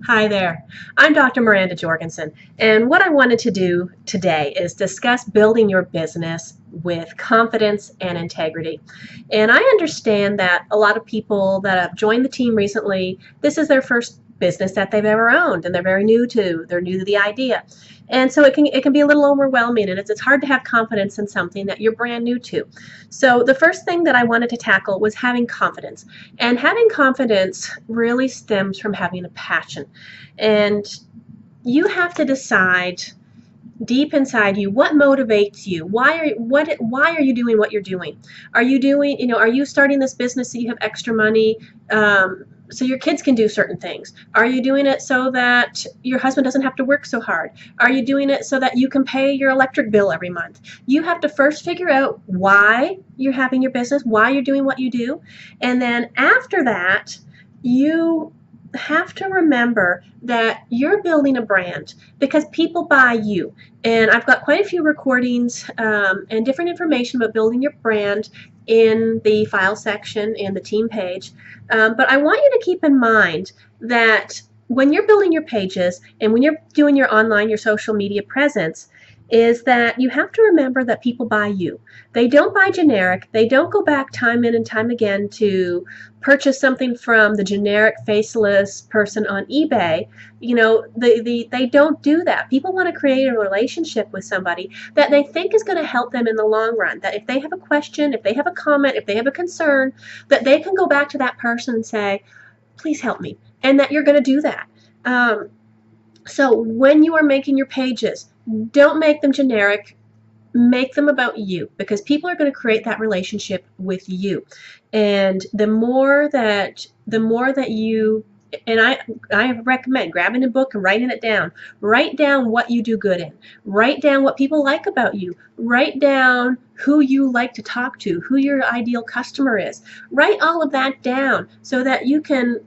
Hi there. I'm Dr. Miranda Jorgensen, and what I wanted to do today is discuss building your business with confidence and integrity. And I understand that a lot of people that have joined the team recently, this is their first business that they've ever owned, and they're new to the idea. And so it can be a little overwhelming, and it's hard to have confidence in something that you're brand new to. So the first thing that I wanted to tackle was having confidence. And having confidence really stems from having a passion. And you have to decide deep inside you what motivates you. Why are you doing what you're doing? Are you starting this business so you have extra money, so your kids can do certain things? Are you doing it so that your husband doesn't have to work so hard? Are you doing it so that you can pay your electric bill every month? You have to first figure out why you're having your business, why you're doing what you do, and then after that, you have to remember that you're building a brand because people buy you. And I've got quite a few recordings and different information about building your brand in the file section in the team page. But I want you to keep in mind that when you're building your pages and when you're doing your social media presence, is that you have to remember that people buy you. They don't buy generic. They don't go back time in and time again to purchase something from the generic faceless person on eBay. They don't do that. People want to create a relationship with somebody that they think is going to help them in the long run. That if they have a question, if they have a comment, if they have a concern, that they can go back to that person and say, please help me. And that you're going to do that. So when you are making your pages, don't make them generic. Make them about you, because people are going to create that relationship with you. And the more that you, and I recommend grabbing a book and writing it down. Write down what you do good in. Write down what people like about you. Write down who you like to talk to, who your ideal customer is. Write all of that down so that you can,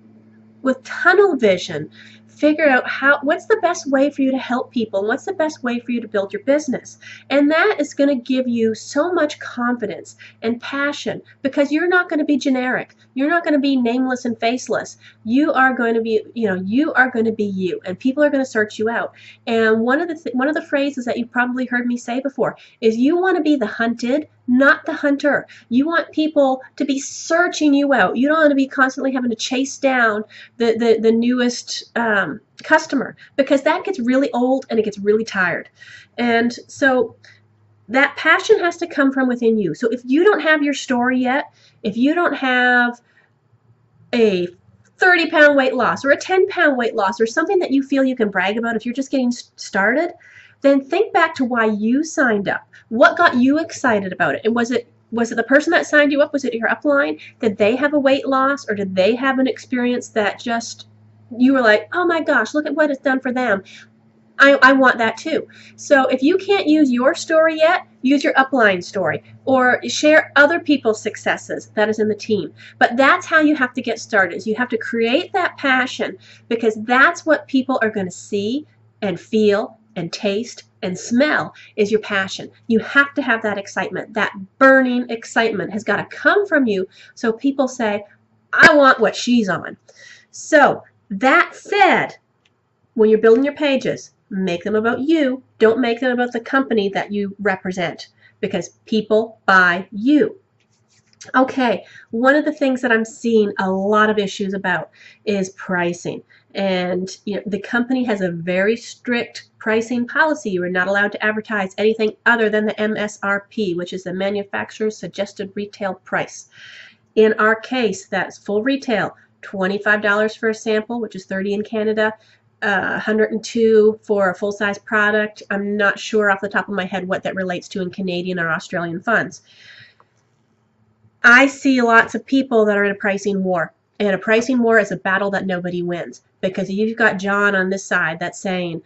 with tunnel vision, figure out what's the best way for you to help people and what's the best way for you to build your business. And that is going to give you so much confidence and passion, because you're not going to be generic. You're not going to be nameless and faceless. You are going to be, you are going to be you, and people are going to search you out. And one of the phrases that you've probably heard me say before is you want to be the hunted, not the hunter. You want people to be searching you out. You don't want to be constantly having to chase down the newest customer, because that gets really old and it gets really tired. And so that passion has to come from within you. So if you don't have your story yet, if you don't have a 30-pound weight loss or a 10-pound weight loss or something that you feel you can brag about if you're just getting started, then think back to why you signed up. What got you excited about it? And was it the person that signed you up? Was it your upline? Did they have a weight loss, or did they have an experience that just you were like, oh my gosh, look at what it's done for them. I want that too. So if you can't use your story yet, use your upline story or share other people's successes that is in the team. But that's how you have to get started. Is you have to create that passion, because that's what people are going to see and feel and taste and smell is your passion. You have to have that excitement. That burning excitement has got to come from you, so people say, I want what she's on. So that said, when you're building your pages, make them about you. Don't make them about the company that you represent, because people buy you. Okay, one of the things that I'm seeing a lot of issues about is pricing. And the company has a very strict pricing policy. You are not allowed to advertise anything other than the MSRP, which is the manufacturer's suggested retail price. In our case, that's full retail. $25 for a sample, which is $30 in Canada, $102 for a full-size product. I'm not sure off the top of my head what that relates to in Canadian or Australian funds. I see lots of people that are in a pricing war, and a pricing war is a battle that nobody wins, because you've got John on this side that's saying,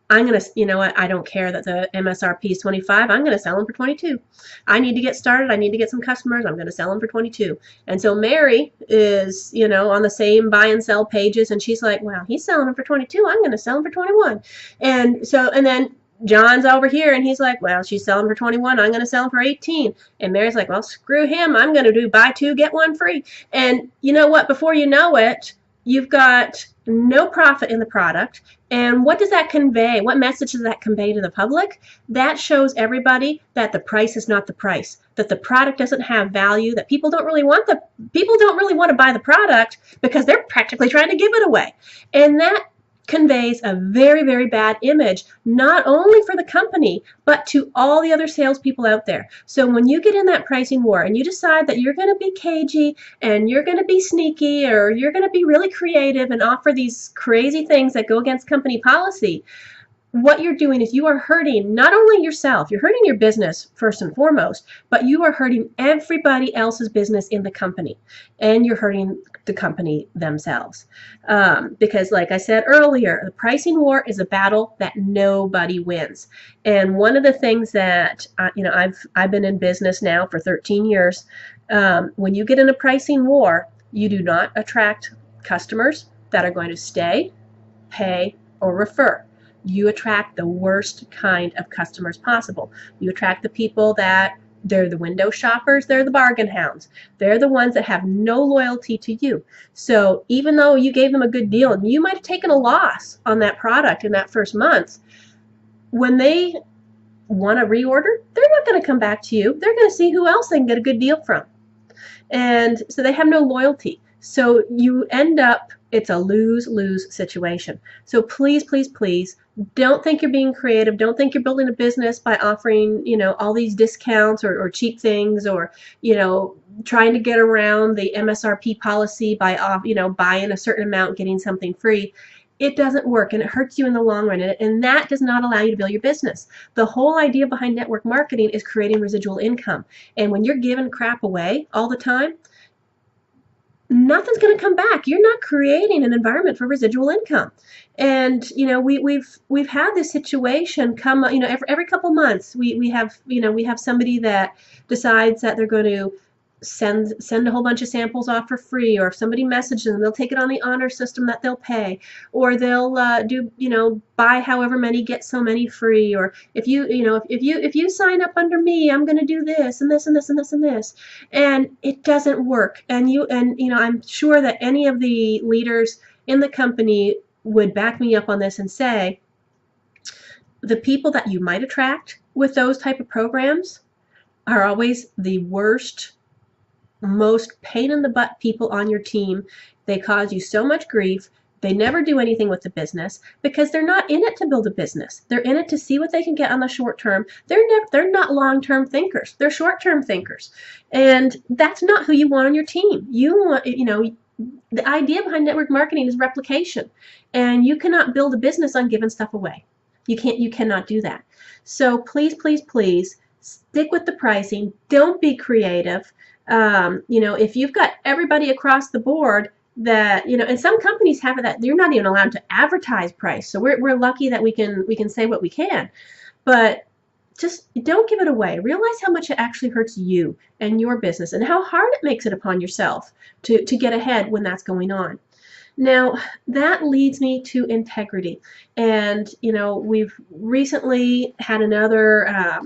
I'm going to, you know what, I don't care that the MSRP is 25, I'm going to sell them for 22. I need to get started, I need to get some customers, I'm going to sell them for 22. And so Mary is, on the same buy and sell pages, and she's like, wow, he's selling them for 22, I'm going to sell them for 21. And then John's over here, and he's like, well, she's selling for 21, I'm going to sell them for 18. And Mary's like, well, screw him, I'm going to do buy two, get one free. And you know what, before you know it, you've got no profit in the product. And what does that convey? What message does that convey to the public? That shows everybody that the price is not the price, that the product doesn't have value, that people don't really want to buy the product because they're practically trying to give it away. And that conveys a very, very bad image, not only for the company, but to all the other salespeople out there. So when you get in that pricing war and you decide that you're going to be cagey and you're going to be sneaky or you're going to be really creative and offer these crazy things that go against company policy, what you're doing is you are hurting not only yourself, you're hurting your business first and foremost, but you are hurting everybody else's business in the company, and you're hurting the company themselves. Because like I said earlier, the pricing war is a battle that nobody wins. And one of the things that, I've been in business now for 13 years, when you get in a pricing war, you do not attract customers that are going to stay, pay, or refer. You attract the worst kind of customers possible. You attract the people that they're the window shoppers, they're the bargain hounds. They're the ones that have no loyalty to you. So even though you gave them a good deal and you might have taken a loss on that product in that first month, when they want to reorder, they're not going to come back to you. They're going to see who else they can get a good deal from. And so they have no loyalty. So you end up, it's a lose-lose situation. So please, please, please, don't think you're being creative. Don't think you're building a business by offering, all these discounts or cheap things, or, trying to get around the MSRP policy by buying a certain amount, getting something free. It doesn't work, and it hurts you in the long run, and that does not allow you to build your business. The whole idea behind network marketing is creating residual income. And when you're giving crap away all the time, nothing's going to come back. You're not creating an environment for residual income. And we've had this situation come, every couple months we have somebody that decides that they're going to send a whole bunch of samples off for free, or if somebody messages them, they'll take it on the honor system that they'll pay, or they'll buy however many, get so many free, or if you sign up under me, I'm going to do this and this and this and this and this. And it doesn't work. And I'm sure that any of the leaders in the company would back me up on this and say the people that you might attract with those type of programs are always the worst, most pain in the butt people on your team. They cause you so much grief. They never do anything with the business because they're not in it to build a business. They're in it to see what they can get on the short term. They're not long-term thinkers. They're short-term thinkers. And that's not who you want on your team. You want, the idea behind network marketing is replication. And you cannot build a business on giving stuff away. You cannot do that. So please, please, please stick with the pricing. Don't be creative. If you've got everybody across the board that, and some companies have it that you're not even allowed to advertise price. So we're lucky that we can say what we can, but just don't give it away. Realize how much it actually hurts you and your business, and how hard it makes it upon yourself to get ahead when that's going on. Now, that leads me to integrity. And, we've recently had another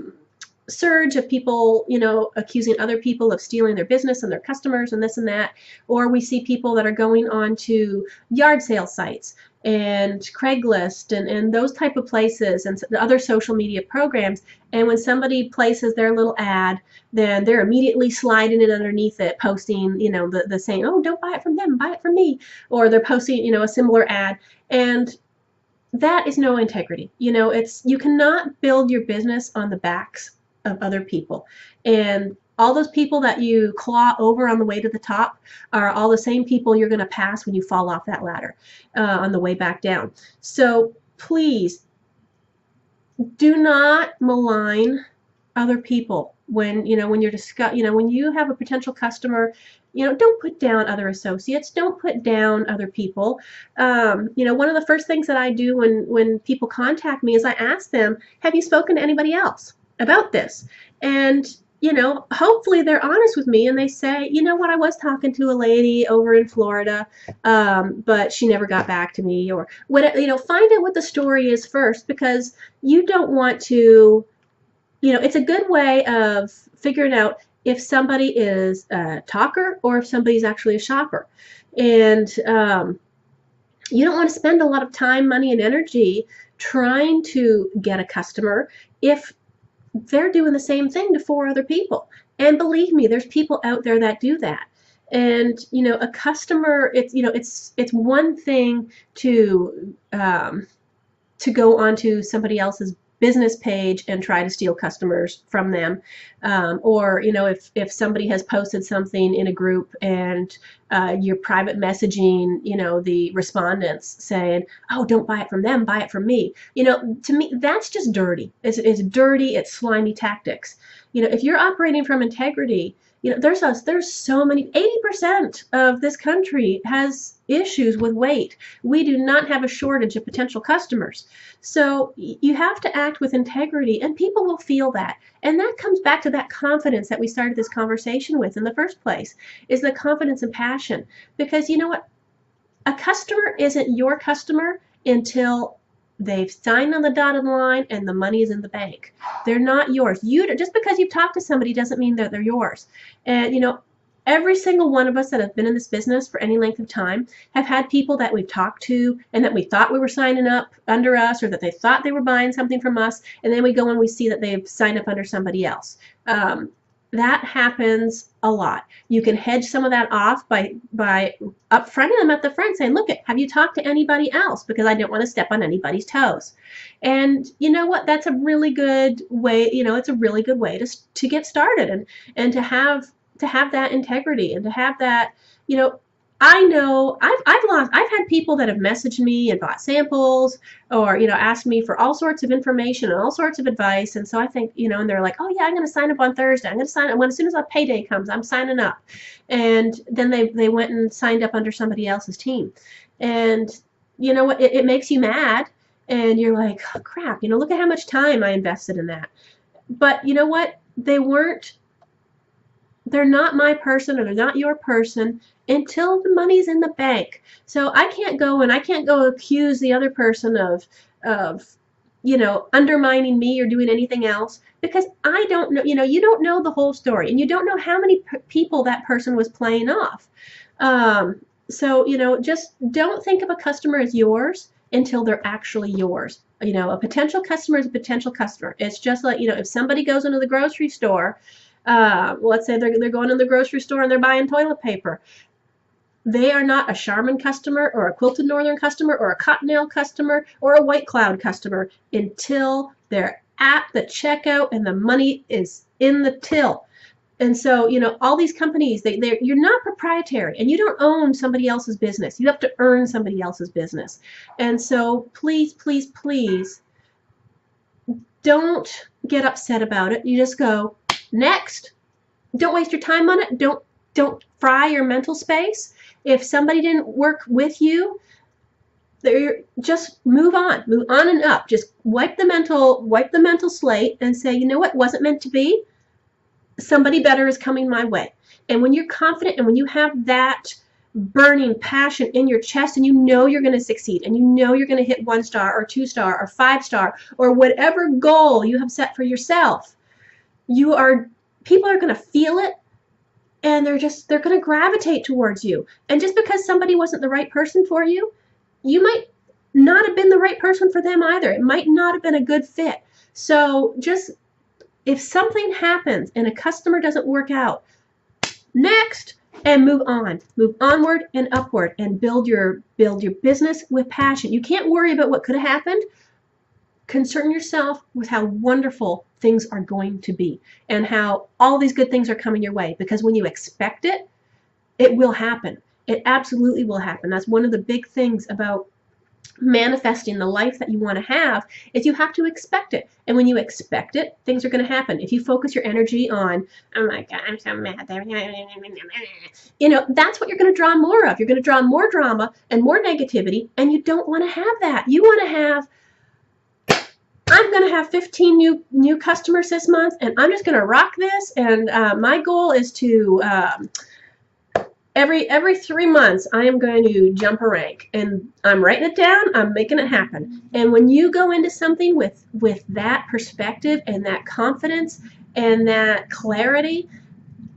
surge of people, accusing other people of stealing their business and their customers and this and that. Or we see people that are going on to yard sale sites and Craigslist and those type of places and the other social media programs. And when somebody places their little ad, then they're immediately sliding it underneath it, posting, the saying, oh, don't buy it from them, buy it from me. Or they're posting, a similar ad. And that is no integrity. You cannot build your business on the backs of other people. And all those people that you claw over on the way to the top are all the same people you're going to pass when you fall off that ladder on the way back down. So please do not malign other people when you're when you have a potential customer. Don't put down other associates. Don't put down other people. One of the first things that I do when people contact me is I ask them, have you spoken to anybody else about this? And hopefully they're honest with me and they say, you know what, I was talking to a lady over in Florida, but she never got back to me, or what. Find out what the story is first, because you don't want to, it's a good way of figuring out if somebody is a talker or if somebody's actually a shopper. And You don't want to spend a lot of time, money, and energy trying to get a customer if they're doing the same thing to 4 other people. And believe me, there's people out there that do that. And a customer, it's one thing to go onto somebody else's business page and try to steal customers from them, or if somebody has posted something in a group and you're private messaging the respondents saying, oh, don't buy it from them, buy it from me. To me, that's just dirty. It's dirty, it's slimy tactics. If you're operating from integrity, there's so many. 80% of this country has issues with weight. We do not have a shortage of potential customers. So you have to act with integrity, and people will feel that. And that comes back to that confidence that we started this conversation with in the first place, is the confidence and passion. Because you know what? A customer isn't your customer until they've signed on the dotted line and the money is in the bank. They're not yours. Just because you've talked to somebody doesn't mean that they're yours. And every single one of us that have been in this business for any length of time have had people that we've talked to and that we thought we were signing up under us, or that they thought they were buying something from us, and then we go and we see that they've signed up under somebody else. That happens a lot. You can hedge some of that off by upfronting them at the front, saying, look, have you talked to anybody else? Because I don't want to step on anybody's toes. And you know what? That's a really good way, it's a really good way to get started, and to have that integrity, and to have that, I know I've had people that have messaged me and bought samples, or asked me for all sorts of information and all sorts of advice. And so I think, and they're like, oh yeah, I'm going to sign up on Thursday. I'm going to sign up as soon as our payday comes. I'm signing up. And then they went and signed up under somebody else's team. And you know what? It makes you mad, and you're like, oh, crap. Look at how much time I invested in that. But you know what? They're not my person, or they're not your person until the money's in the bank. So I can't go accuse the other person of undermining me or doing anything else, because I don't know. You don't know the whole story, and you don't know how many people that person was playing off. So just don't think of a customer as yours until they're actually yours. A potential customer is a potential customer. It's just like, if somebody goes into the grocery store, let's say they're going to the grocery store and they're buying toilet paper. They are not a Charmin customer, or a Quilted Northern customer, or a Cottonelle customer, or a White Cloud customer until they're at the checkout and the money is in the till. And so, all these companies, you're not proprietary, and you don't own somebody else's business. You have to earn somebody else's business. And so please, please, please don't get upset about it. You just go, next. Don't waste your time on it. Don't fry your mental space. If somebody didn't work with you, just move on and up. Just wipe the mental slate and say, you know what, wasn't meant to be. Somebody better is coming my way. And when you're confident, and when you have that burning passion in your chest, and you're going to succeed, and you're going to hit 1-star or 2-star or 5-star or whatever goal you have set for yourself, people are going to feel it, and they're going to gravitate towards you. And just because somebody wasn't the right person for you, you might not have been the right person for them either. It might not have been a good fit. So just, if something happens and a customer doesn't work out, next, and move onward and upward, and build your business with passion. You can't worry about what could have happened. Concern yourself with how wonderful things are going to be, and how all these good things are coming your way. Because when you expect it, it will happen. It absolutely will happen. That's one of the big things about manifesting the life that you want to have, is you have to expect it. And when you expect it, things are going to happen. If you focus your energy on, oh my God, I'm so mad, that's what you're going to draw more of. You're going to draw more drama and more negativity, and you don't want to have that. You want to have, I'm going to have 15 new customers this month, and I'm just going to rock this. And my goal is to every 3 months I am going to jump a rank, and I'm writing it down. I'm making it happen. And when you go into something with that perspective and that confidence and that clarity,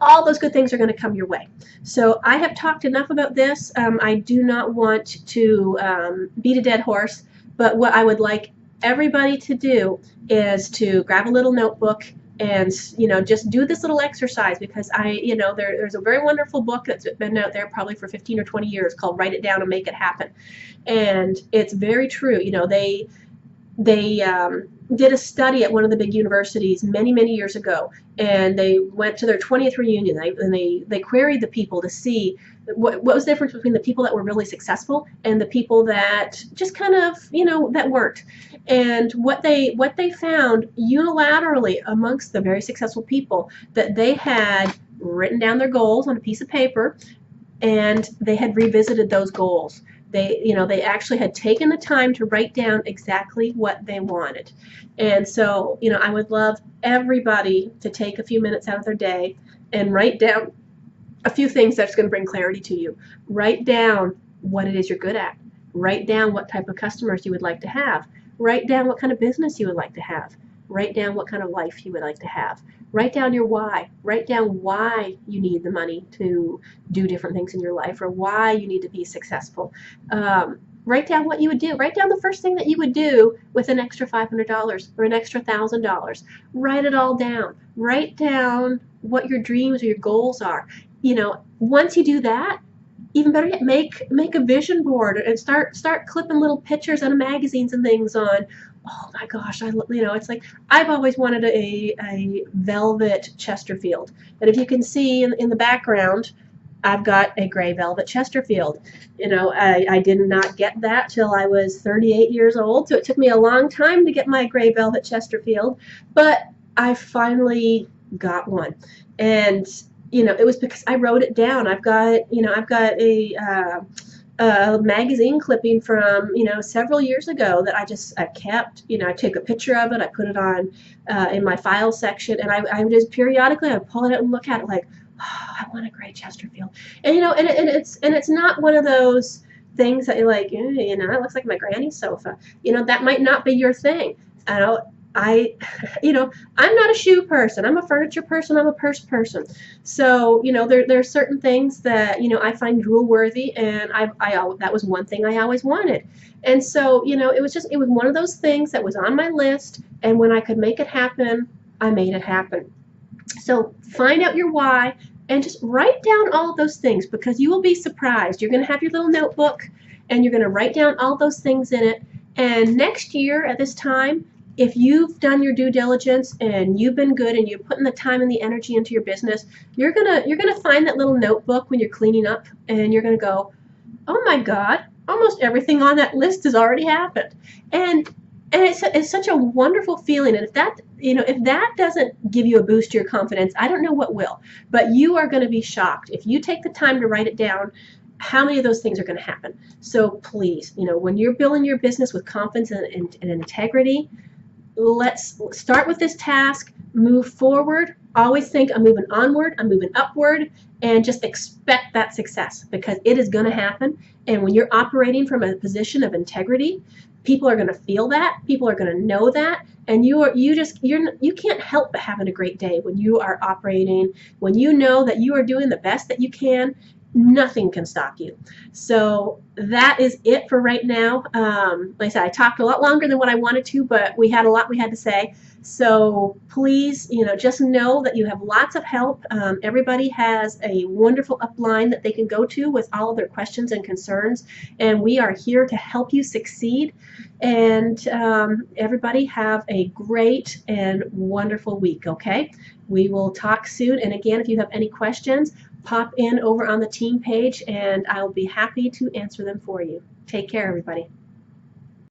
all those good things are going to come your way. So I have talked enough about this. I do not want to beat a dead horse, but what I would like everybody to do is to grab a little notebook and just do this little exercise, because there's a very wonderful book that's been out there probably for 15 or 20 years called Write It Down and Make It Happen. And it's very true. They did a study at one of the big universities many years ago, and they went to their 20th reunion, and they queried the people to see what was the difference between the people that were really successful and the people that just kind of that weren't. And what they found unilaterally amongst the very successful people, that they had written down their goals on a piece of paper, and they had revisited those goals. They actually had taken the time to write down exactly what they wanted. And so, I would love everybody to take a few minutes out of their day and write down a few things that's going to bring clarity to you. Write down what it is you're good at. Write down what type of customers you would like to have. Write down what kind of business you would like to have. Write down what kind of life you would like to have. Write down your why. Write down why you need the money to do different things in your life, or why you need to be successful. Write down what you would do. Write down the first thing that you would do with an extra $500 or an extra $1,000. Write it all down. Write down what your dreams or your goals are. Once you do that, even better yet, make a vision board and start clipping little pictures out of magazines and things on. Oh my gosh, it's like I've always wanted a velvet Chesterfield. And if you can see in the background, I've got a gray velvet Chesterfield. I did not get that till I was 38 years old, so it took me a long time to get my gray velvet Chesterfield, but I finally got one. And it was because I wrote it down. I've got a magazine clipping from several years ago that I kept. I took a picture of it, I put it on in my file section, and I just periodically I would pull it out and look at it like, oh, I want a gray Chesterfield. And it's not one of those things that you're like, it looks like my granny's sofa. That might not be your thing. I'm not a shoe person. I'm a furniture person. I'm a purse person. So, there are certain things that, I find drool worthy, and that was one thing I always wanted. And so, it was one of those things that was on my list, and when I could make it happen, I made it happen. So find out your why and just write down all of those things, because you will be surprised. You're going to have your little notebook, and you're going to write down all those things in it. And next year at this time, if you've done your due diligence and you've been good and you're putting the time and the energy into your business, you're gonna find that little notebook when you're cleaning up, and you're gonna go, oh my God, almost everything on that list has already happened. And it's such a wonderful feeling. And if that doesn't give you a boost to your confidence, I don't know what will. But you are going to be shocked if you take the time to write it down, how many of those things are going to happen. So please, when you're building your business with confidence and integrity, let's start with this task, move forward, always think I'm moving onward, I'm moving upward, and just expect that success, because it is going to happen. And when you're operating from a position of integrity, people are going to feel that, people are going to know that, and you can't help but having a great day when you are operating, when you know that you are doing the best that you can. Nothing can stop you. So that is it for right now. Like I said, I talked a lot longer than what I wanted to, but we had a lot we had to say. So please, just know that you have lots of help. Everybody has a wonderful upline that they can go to with all of their questions and concerns, and we are here to help you succeed. And everybody have a great and wonderful week, okay? We will talk soon. And again, if you have any questions, pop in over on the team page, and I'll be happy to answer them for you. Take care, everybody.